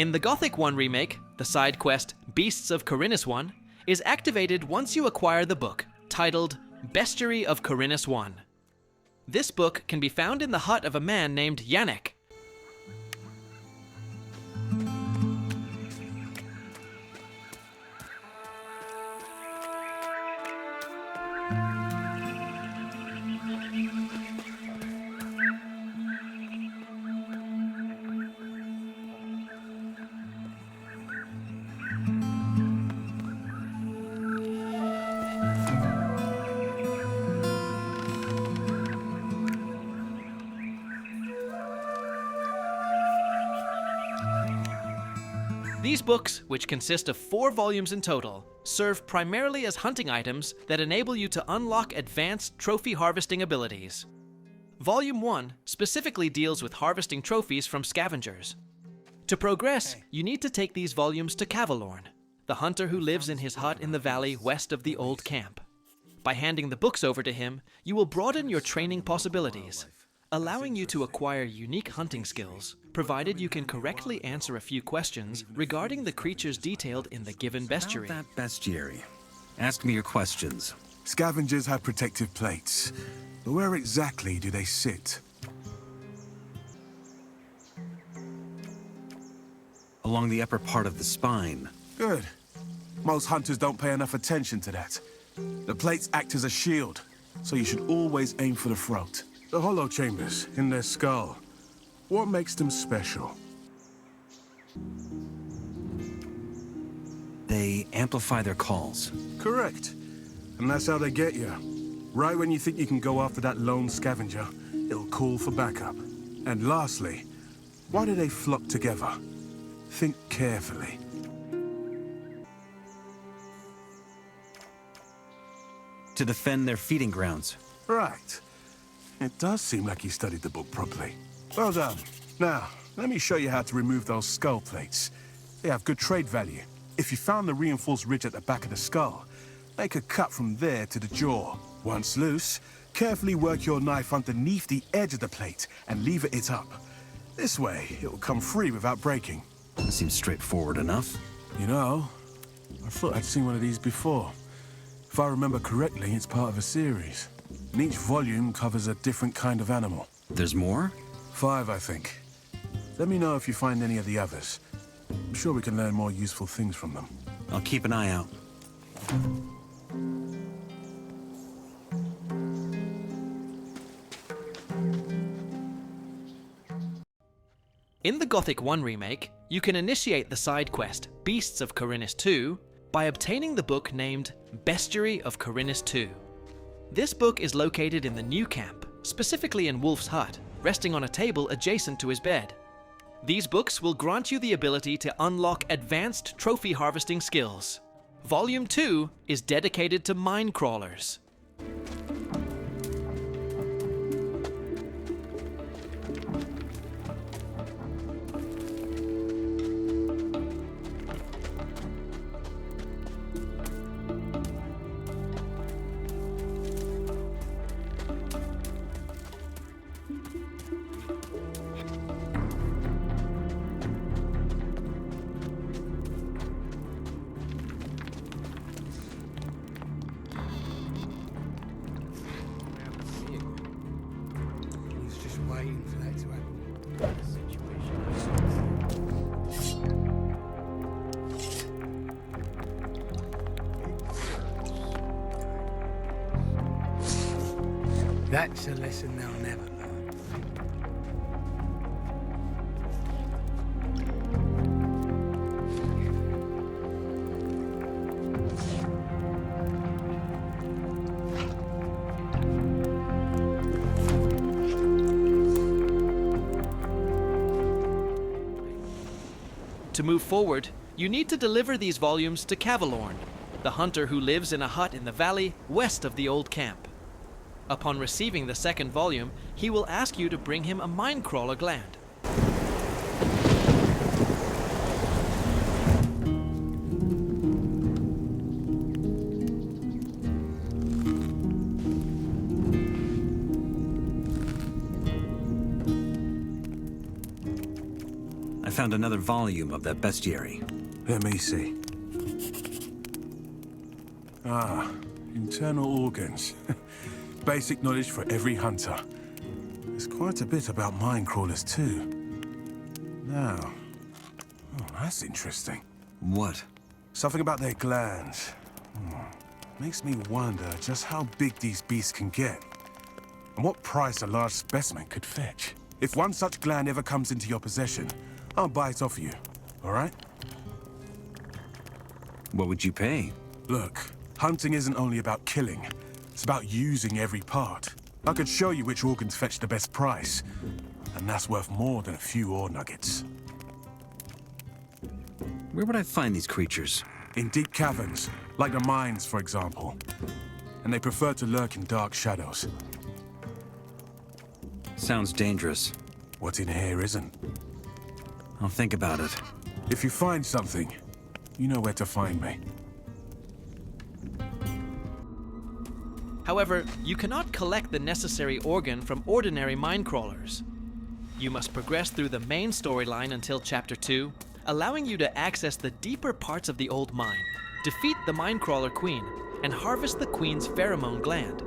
In the Gothic 1 remake, the side quest Beasts of Khorinis I is activated once you acquire the book, titled Bestiary of Khorinis I. This book can be found in the hut of a man named Yannick. These books, which consist of 4 volumes in total, serve primarily as hunting items that enable you to unlock advanced trophy harvesting abilities. Volume 1 specifically deals with harvesting trophies from scavengers. To progress, you need to take these volumes to Cavalorn, the hunter who lives in his hut in the valley west of the old camp. By handing the books over to him, you will broaden your training possibilities, allowing you to acquire unique hunting skills, provided you can correctly answer a few questions regarding the creatures detailed in the given bestiary. About that bestiary. Ask me your questions. Scavengers have protective plates, but where exactly do they sit? Along the upper part of the spine. Good. Most hunters don't pay enough attention to that. The plates act as a shield, so you should always aim for the throat. The hollow chambers in their skull. What makes them special? They amplify their calls. Correct. And that's how they get you. Right when you think you can go after that lone scavenger, it'll call for backup. And lastly, why do they flock together? Think carefully. To defend their feeding grounds. Right. It does seem like you studied the book properly. Well done. Now, let me show you how to remove those skull plates. They have good trade value. If you found the reinforced ridge at the back of the skull, make a cut from there to the jaw. Once loose, carefully work your knife underneath the edge of the plate and lever it up. This way, it will come free without breaking. That seems straightforward enough. You know, I thought I'd seen one of these before. If I remember correctly, it's part of a series. And each volume covers a different kind of animal. There's more? 5, I think. Let me know if you find any of the others. I'm sure we can learn more useful things from them. I'll keep an eye out. In the Gothic 1 remake, you can initiate the side quest Beasts of Khorinis II by obtaining the book named Bestiary of Khorinis II. This book is located in the new camp, specifically in Wolf's hut, resting on a table adjacent to his bed. These books will grant you the ability to unlock advanced trophy harvesting skills. Volume 2 is dedicated to mine crawlers. Waiting for that to happen. That's a lesson they'll never learn. To move forward, you need to deliver these volumes to Cavalorn, the hunter who lives in a hut in the valley west of the old camp. Upon receiving the second volume, he will ask you to bring him a minecrawler gland. I found another volume of that bestiary. Let me see. Ah, internal organs. Basic knowledge for every hunter. There's quite a bit about mine crawlers too. Now, oh, that's interesting. What? Something about their glands. Makes me wonder just how big these beasts can get. And what price a large specimen could fetch. If one such gland ever comes into your possession, I'll buy it off you, all right? What would you pay? Look, hunting isn't only about killing. It's about using every part. I could show you which organs fetch the best price. And that's worth more than a few ore nuggets. Where would I find these creatures? In deep caverns, like the mines, for example. And they prefer to lurk in dark shadows. Sounds dangerous. What's in here isn't. I'll think about it. If you find something, you know where to find me. However, you cannot collect the necessary organ from ordinary mine crawlers. You must progress through the main storyline until Chapter 2, allowing you to access the deeper parts of the old mine, defeat the minecrawler queen, and harvest the queen's pheromone gland.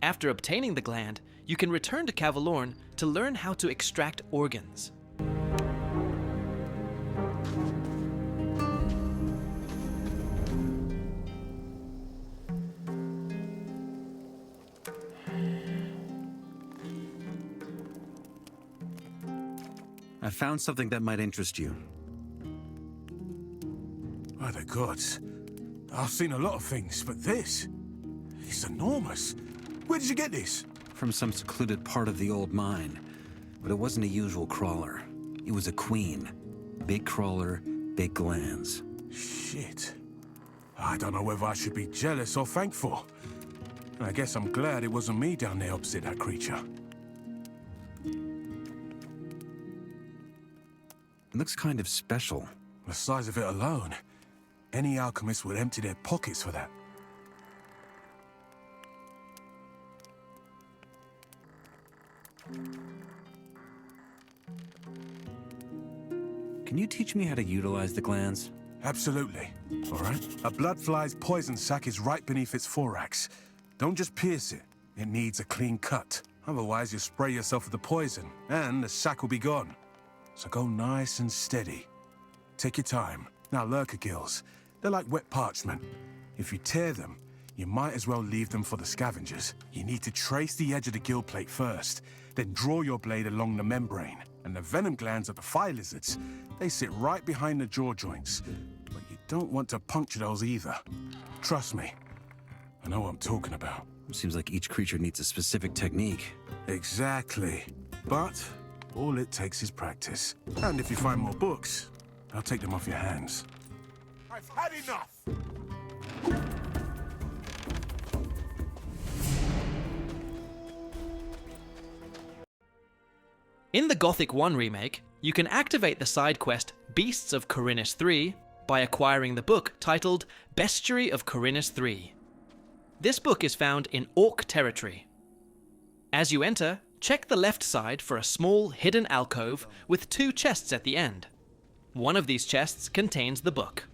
After obtaining the gland, you can return to Kavallorn to learn how to extract organs. I found something that might interest you. By the gods. I've seen a lot of things, but this... it's enormous. Where did you get this? From some secluded part of the old mine. But it wasn't a usual crawler. It was a queen. Big crawler, big glands. Shit. I don't know whether I should be jealous or thankful. I guess I'm glad it wasn't me down there opposite that creature. It looks kind of special. The size of it alone. Any alchemist would empty their pockets for that. Can you teach me how to utilize the glands? Absolutely. All right? A bloodfly's poison sac is right beneath its thorax. Don't just pierce it. It needs a clean cut. Otherwise, you spray yourself with the poison, and the sac will be gone. So go nice and steady. Take your time. Now, lurker gills. They're like wet parchment. If you tear them, you might as well leave them for the scavengers. You need to trace the edge of the gill plate first, then draw your blade along the membrane. And the venom glands of the fire lizards, they sit right behind the jaw joints. But you don't want to puncture those either. Trust me, I know what I'm talking about. It seems like each creature needs a specific technique. Exactly. But all it takes is practice. And if you find more books, I'll take them off your hands. I've had enough! In the Gothic 1 remake, you can activate the side quest Beasts of Khorinis III by acquiring the book titled Bestiary of Khorinis III. This book is found in Orc territory. As you enter, check the left side for a small hidden alcove with 2 chests at the end. One of these chests contains the book.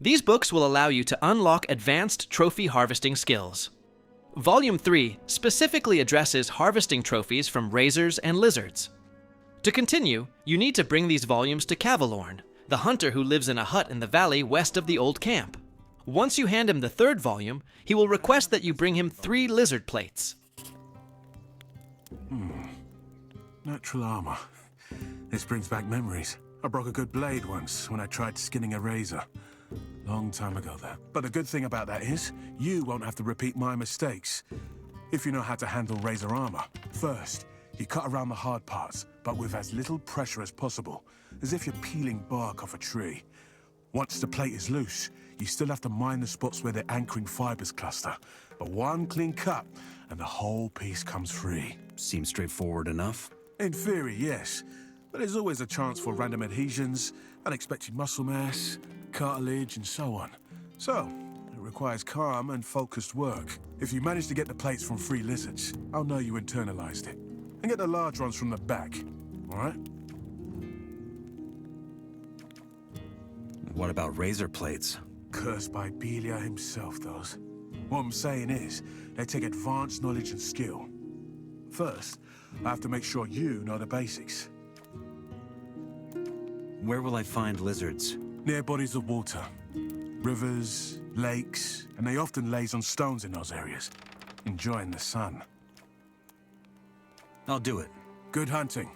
These books will allow you to unlock advanced trophy harvesting skills. Volume 3 specifically addresses harvesting trophies from razors and lizards. To continue, you need to bring these volumes to Cavalorn, the hunter who lives in a hut in the valley west of the old camp. Once you hand him the third volume, he will request that you bring him 3 lizard plates. Natural armor. This brings back memories. I broke a good blade once when I tried skinning a razor. Long time ago, that. But the good thing about that is, you won't have to repeat my mistakes. If you know how to handle razor armor. First, you cut around the hard parts, but with as little pressure as possible, as if you're peeling bark off a tree. Once the plate is loose, you still have to mind the spots where the anchoring fibers cluster. But one clean cut, and the whole piece comes free. Seems straightforward enough. In theory, yes. But there's always a chance for random adhesions, unexpected muscle mass, cartilage, and so on. So, it requires calm and focused work. If you manage to get the plates from 3 lizards, I'll know you internalized it. And get the large ones from the back, all right? What about razor plates? Cursed by Belia himself, those. What I'm saying is, they take advanced knowledge and skill. First, I have to make sure you know the basics. Where will I find lizards? Near bodies of water. Rivers, lakes, and they often laze on stones in those areas, enjoying the sun. I'll do it. Good hunting.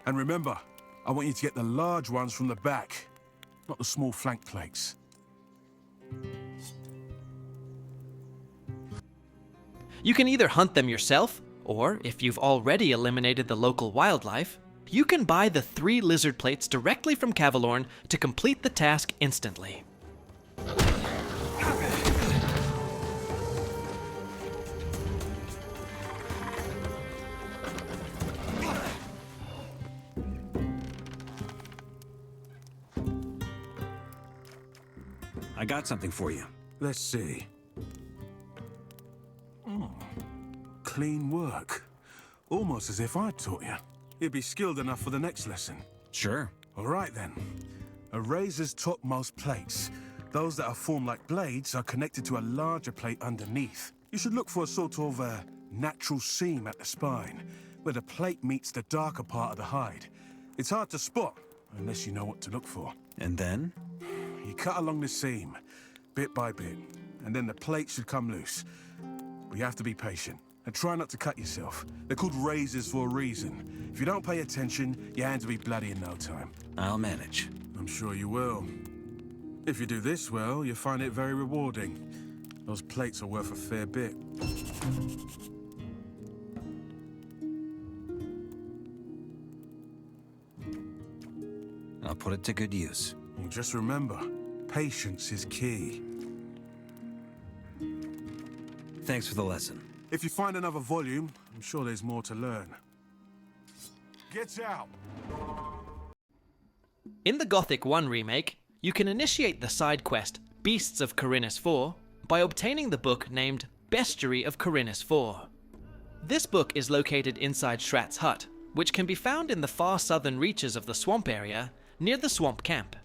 And remember, I want you to get the large ones from the back, not the small flank plates. You can either hunt them yourself, or if you've already eliminated the local wildlife, you can buy the 3 lizard plates directly from Cavalorn to complete the task instantly. I got something for you. Let's see. Clean work. Almost as if I taught you. You'd be skilled enough for the next lesson. Sure. All right then. A razor's topmost plates, those that are formed like blades, are connected to a larger plate underneath. You should look for a sort of natural seam at the spine, where the plate meets the darker part of the hide. It's hard to spot, unless you know what to look for. And then? You cut along the seam, bit by bit, and then the plate should come loose. But you have to be patient, and try not to cut yourself. They're called razors for a reason. If you don't pay attention, your hands will be bloody in no time. I'll manage. I'm sure you will. If you do this well, you'll find it very rewarding. Those plates are worth a fair bit. I'll put it to good use. And just remember, patience is key. Thanks for the lesson. If you find another volume, I'm sure there's more to learn. Get out! In the Gothic 1 remake, you can initiate the side quest Beasts of Khorinis IV by obtaining the book named Bestiary of Khorinis IV. This book is located inside Shrat's hut, which can be found in the far southern reaches of the swamp area near the swamp camp.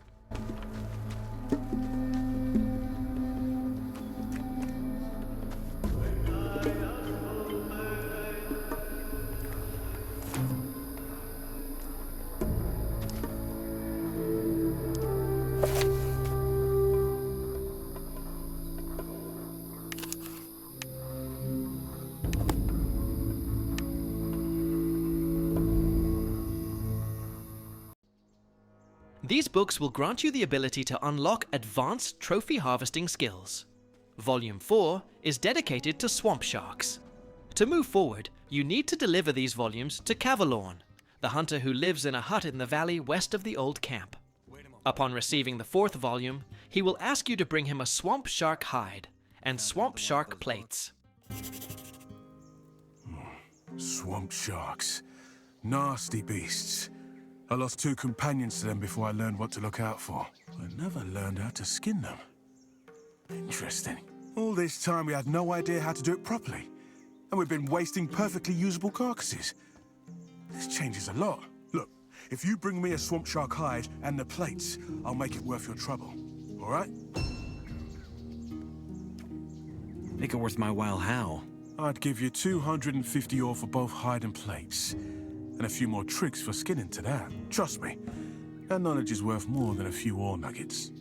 These books will grant you the ability to unlock advanced trophy harvesting skills. Volume 4 is dedicated to swamp sharks. To move forward, you need to deliver these volumes to Cavalorn, the hunter who lives in a hut in the valley west of the old camp. Upon receiving the 4th volume, he will ask you to bring him a swamp shark hide and swamp shark plates. Swamp sharks. Nasty beasts. I lost 2 companions to them before I learned what to look out for. I never learned how to skin them. Interesting. All this time we had no idea how to do it properly. And we've been wasting perfectly usable carcasses. This changes a lot. Look, if you bring me a swamp shark hide and the plates, I'll make it worth your trouble. All right? Make it worth my while how? I'd give you 250 ore for both hide and plates. And a few more tricks for skinning to that. Trust me, that knowledge is worth more than a few ore nuggets.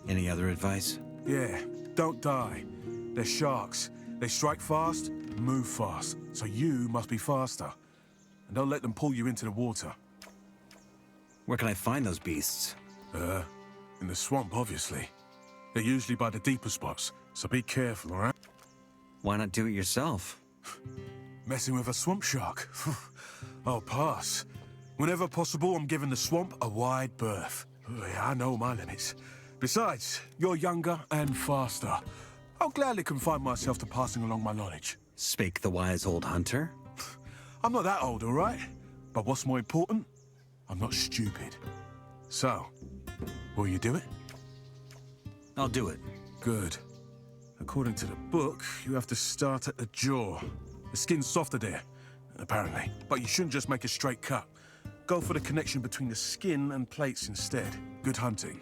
Any other advice? Yeah, don't die. They're sharks. They strike fast, move fast. So you must be faster. And don't let them pull you into the water. Where can I find those beasts? In the swamp, obviously. They're usually by the deeper spots, so be careful, alright? Why not do it yourself? Messing with a swamp shark? I'll pass. Whenever possible, I'm giving the swamp a wide berth. Yeah, I know my limits. Besides, you're younger and faster. I'll gladly confine myself to passing along my knowledge. Spake the wise old hunter. I'm not that old, all right? But what's more important? I'm not stupid. So, will you do it? I'll do it. Good. According to the book, you have to start at the jaw. The skin's softer there, apparently. But you shouldn't just make a straight cut. Go for the connection between the skin and plates instead. Good hunting.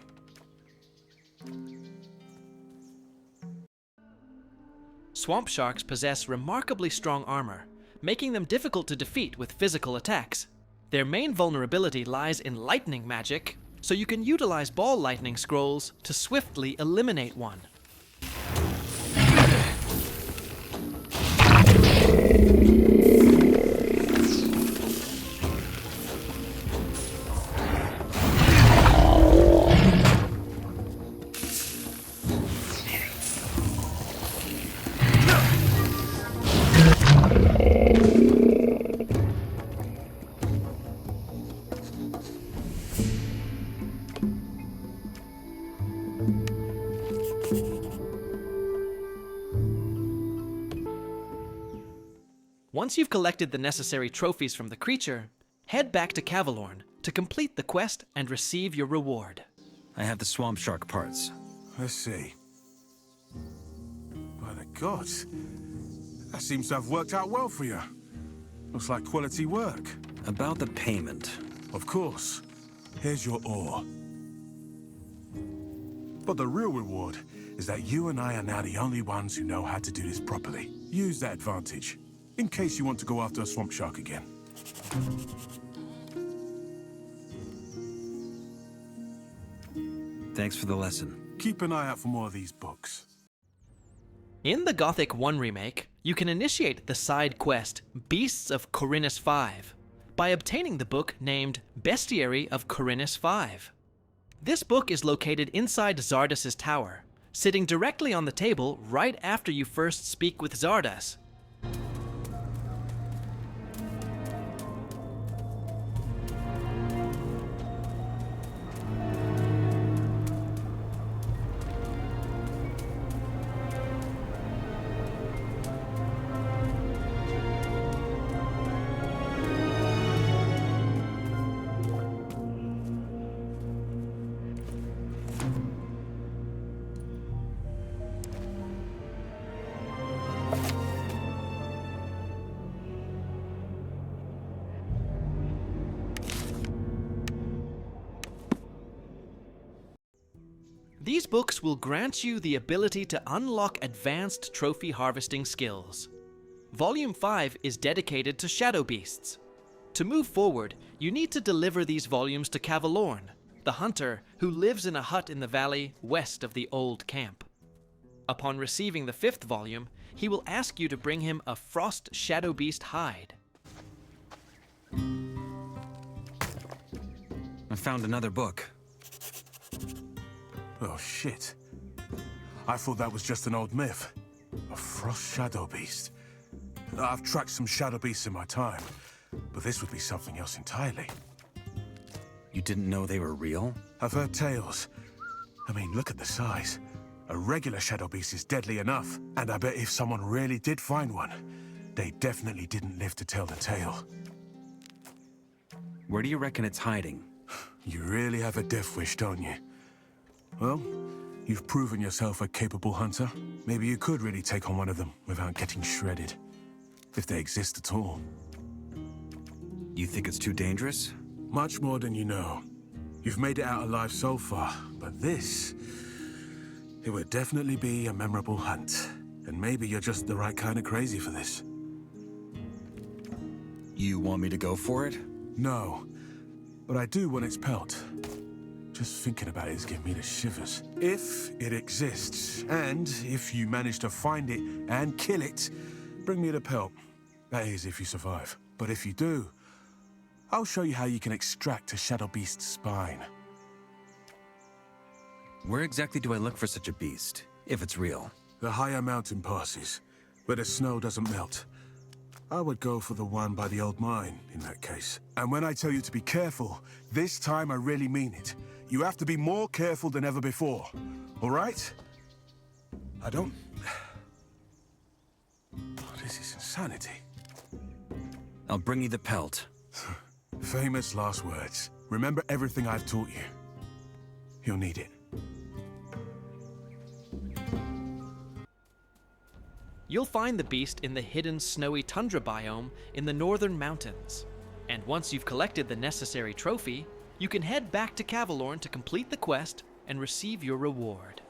Swamp sharks possess remarkably strong armor, making them difficult to defeat with physical attacks. Their main vulnerability lies in lightning magic, so you can utilize ball lightning scrolls to swiftly eliminate one. Once you've collected the necessary trophies from the creature, head back to Cavalorn to complete the quest and receive your reward. I have the swamp shark parts. Let's see. By the gods, that seems to have worked out well for you. Looks like quality work. About the payment. Of course. Here's your ore. But the real reward is that you and I are now the only ones who know how to do this properly. Use that advantage, in case you want to go after a swamp shark again. Thanks for the lesson. Keep an eye out for more of these books. In the Gothic 1 remake, you can initiate the side quest Beasts of Khorinis V by obtaining the book named Bestiary of Khorinis V. This book is located inside Xardas's tower, sitting directly on the table right after you first speak with Xardas. These books will grant you the ability to unlock advanced trophy harvesting skills. Volume 5 is dedicated to shadow beasts. To move forward, you need to deliver these volumes to Cavalorn, the hunter who lives in a hut in the valley west of the old camp. Upon receiving the 5th volume, he will ask you to bring him a frost shadow beast hide. I found another book. Oh, shit. I thought that was just an old myth. A frost shadow beast. I've tracked some shadow beasts in my time, but this would be something else entirely. You didn't know they were real? I've heard tales. I mean, look at the size. A regular shadow beast is deadly enough, and I bet if someone really did find one, they definitely didn't live to tell the tale. Where do you reckon it's hiding? You really have a death wish, don't you? Well, you've proven yourself a capable hunter. Maybe you could really take on one of them without getting shredded. If they exist at all. You think it's too dangerous? Much more than you know. You've made it out alive so far, but this... it would definitely be a memorable hunt. And maybe you're just the right kind of crazy for this. You want me to go for it? No, but I do want its pelt. Just thinking about it is giving me the shivers. If it exists, and if you manage to find it and kill it, bring me the pelt. That is, if you survive. But if you do, I'll show you how you can extract a shadow beast's spine. Where exactly do I look for such a beast, if it's real? The higher mountain passes, where the snow doesn't melt. I would go for the one by the old mine, in that case. And when I tell you to be careful, this time I really mean it. You have to be more careful than ever before, all right? I don't... Oh, this is insanity. I'll bring you the pelt. Famous last words. Remember everything I've taught you. You'll need it. You'll find the beast in the hidden snowy tundra biome in the northern mountains. And once you've collected the necessary trophy, you can head back to Cavalorn to complete the quest and receive your reward.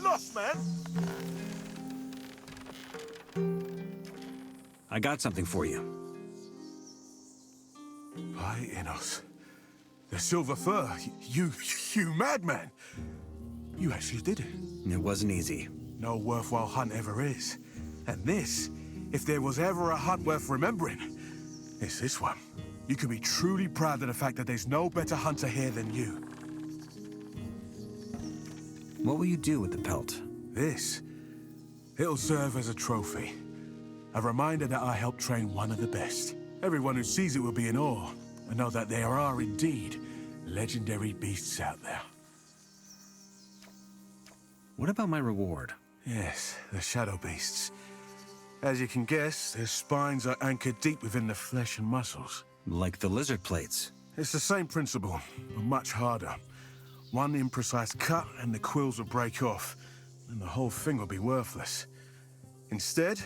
get lost, man! I got something for you. By Innos. The silver fur. You madman! You actually did it. It wasn't easy. No worthwhile hunt ever is. And this, if there was ever a hunt worth remembering, it's this one. You can be truly proud of the fact that there's no better hunter here than you. What will you do with the pelt? This, it'll serve as a trophy. A reminder that I helped train one of the best. Everyone who sees it will be in awe and know that there are indeed legendary beasts out there. What about my reward? Yes, the shadow beasts. As you can guess, their spines are anchored deep within the flesh and muscles. Like the lizard plates. It's the same principle, but much harder. One imprecise cut and the quills will break off, and the whole thing will be worthless. Instead,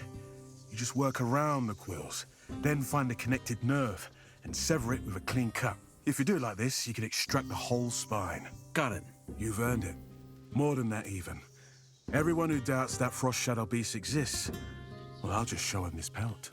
you just work around the quills, then find a connected nerve and sever it with a clean cut. If you do it like this, you can extract the whole spine. Got it. You've earned it. More than that, even. Everyone who doubts that Frost Shadow Beast exists, well, I'll just show him this pelt.